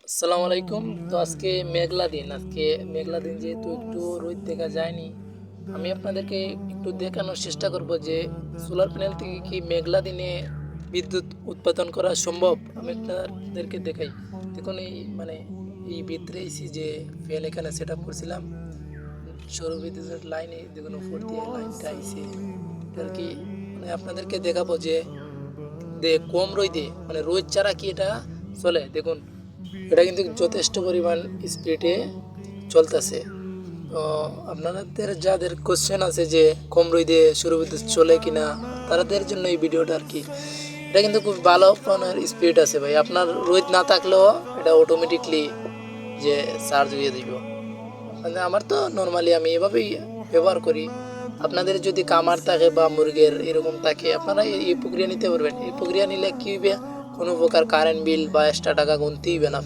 আসসালামু আলাইকুম। তো আজকে মেঘলা দিন যেহেতু একটু রোদ দেখা যায়নি, আমি আপনাদেরকে একটু দেখানোর চেষ্টা করব যে সোলার প্যানেল থেকে কি মেঘলা দিনে বিদ্যুৎ উৎপাদন করা সম্ভব। আমি আপনাদেরকে দেখাই। দেখুন এই ভিতরে এসি যে ফ্যান এখানে সেট আপ করছিলাম, সৌর বিদ্যুতের লাইনে দেখুন উপর দিয়ে লাইনটা আইছে। এটা আর কি আপনাদেরকে দেখাবো যে কম রোদে রোদ ছাড়া কি এটা চলে। দেখুন এটা কিন্তু যথেষ্ট পরিমাণ স্পিডে চলতেছে। তো আপনাদের যাদের কোশ্চেন আছে যে কম রোদে সৌরবিদ্যুৎ চলে কিনা, তাদের জন্য এই ভিডিওটা আর কি। এটা কিন্তু খুব ভালো মানের স্পিড আছে ভাই, আপনার রোদ না থাকলেও এটা অটোমেটিকলি যে চার্জ হয়ে দিব। আমার তো নর্মালি আমি এভাবেই ব্যবহার করি। আপনাদের যদি কামার থাকে বা মুরগের এরকম থাকে, আপনারা এই প্রক্রিয়া নিতে পারবেন। এই প্রক্রিয়া নিলে কি হবে, কোনো প্রকার কারেন্ট বিল বা এক্সট্রা টাকা গুনতেই হবে না।